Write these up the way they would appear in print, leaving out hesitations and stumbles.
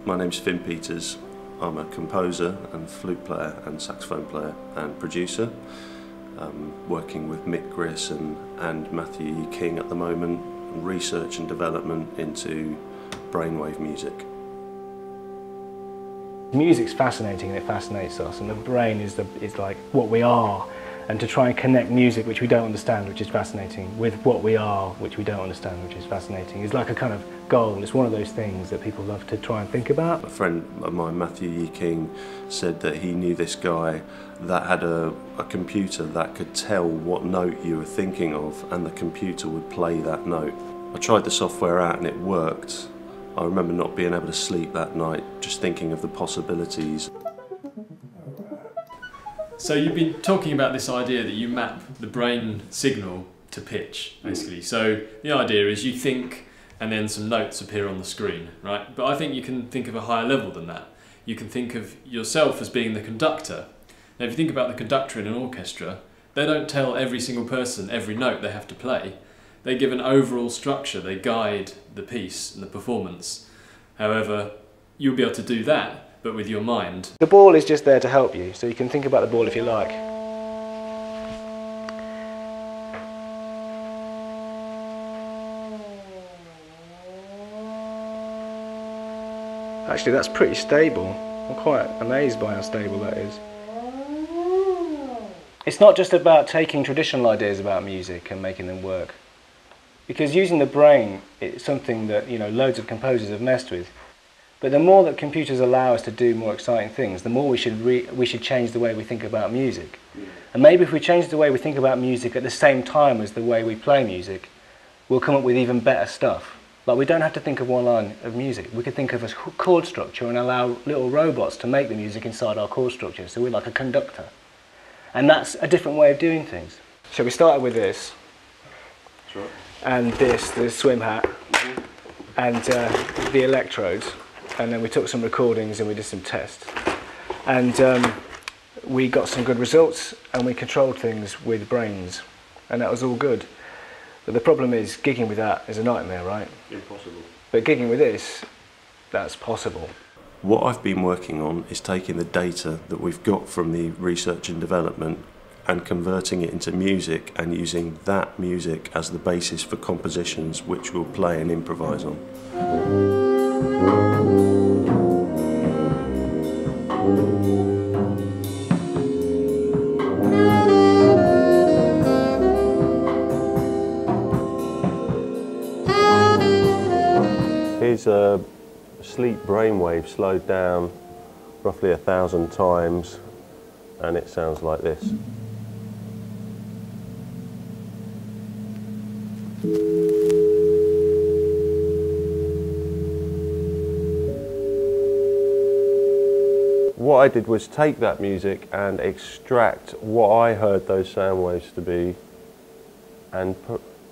My name's Finn Peters. I'm a composer and flute player and saxophone player and producer. Working with Mick Grierson and Matthew E. King at the moment, research and development into brainwave music. Music's fascinating and it fascinates us, and the brain is like what we are, and to try and connect music which we don't understand, which is fascinating, with what we are, which we don't understand, which is fascinating, is like a kind of goal. It's one of those things that people love to try and think about. A friend of mine, Matthew E. King, said that he knew this guy that had a computer that could tell what note you were thinking of, and the computer would play that note. I tried the software out and it worked. I remember not being able to sleep that night, just thinking of the possibilities. So you've been talking about this idea that you map the brain signal to pitch, basically. So the idea is you think and then some notes appear on the screen, right? But I think you can think of a higher level than that. You can think of yourself as being the conductor. Now if you think about the conductor in an orchestra, they don't tell every single person every note they have to play. They give an overall structure, they guide the piece and the performance. However, you'll be able to do that, but with your mind. The ball is just there to help you, so you can think about the ball if you like. Actually, that's pretty stable. I'm quite amazed by how stable that is. It's not just about taking traditional ideas about music and making them work. Because using the brain is something that, you know, loads of composers have messed with. But the more that computers allow us to do more exciting things, the more we should change the way we think about music. And maybe if we change the way we think about music at the same time as the way we play music, we'll come up with even better stuff. Like, we don't have to think of one line of music. We could think of a chord structure and allow little robots to make the music inside our chord structure. So we're like a conductor. And that's a different way of doing things. So we started with this. Sure. And this, the swim hat, and the electrodes. And then we took some recordings and we did some tests. And we got some good results, and we controlled things with brains. And that was all good. But the problem is, gigging with that is a nightmare, right? Impossible. But gigging with this, that's possible. What I've been working on is taking the data that we've got from the research and development and converting it into music, and using that music as the basis for compositions which we'll play and improvise on. Here's a sleep brainwave slowed down roughly 1,000 times, and it sounds like this. What I did was take that music and extract what I heard those sound waves to be, and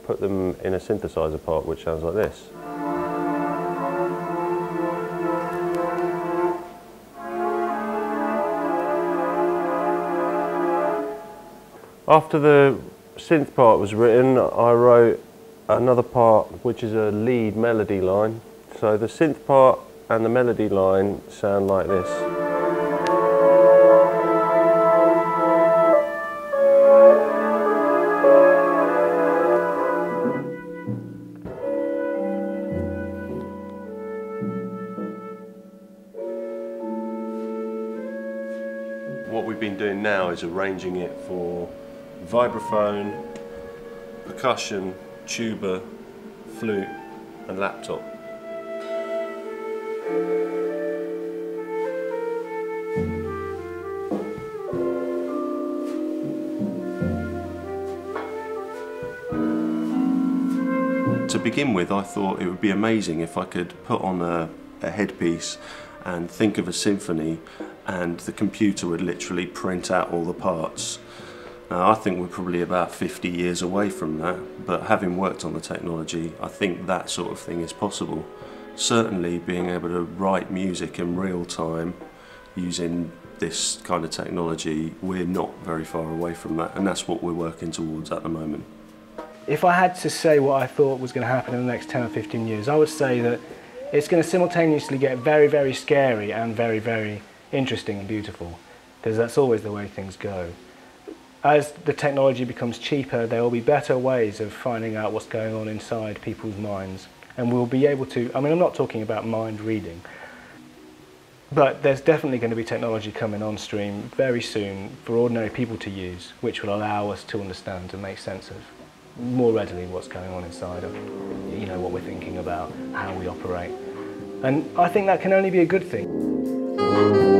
put them in a synthesizer part which sounds like this. After the synth part was written, I wrote another part which is a lead melody line. So the synth part and the melody line sound like this. What we've been doing now is arranging it for vibraphone, percussion, tuba, flute and laptop. To begin with, I thought it would be amazing if I could put on a headpiece and think of a symphony, and the computer would literally print out all the parts. Now, I think we're probably about 50 years away from that, but having worked on the technology, I think that sort of thing is possible. Certainly being able to write music in real time using this kind of technology, we're not very far away from that, and that's what we're working towards at the moment. If I had to say what I thought was going to happen in the next 10 or 15 years, I would say that it's going to simultaneously get very, very scary and very, very interesting and beautiful, because that's always the way things go. As the technology becomes cheaper, there will be better ways of finding out what's going on inside people's minds, and we'll be able to, I mean, I'm not talking about mind reading, but there's definitely going to be technology coming on stream very soon for ordinary people to use, which will allow us to understand and make sense of more readily what's going on inside of, you know, what we're thinking about, how we operate. And I think that can only be a good thing.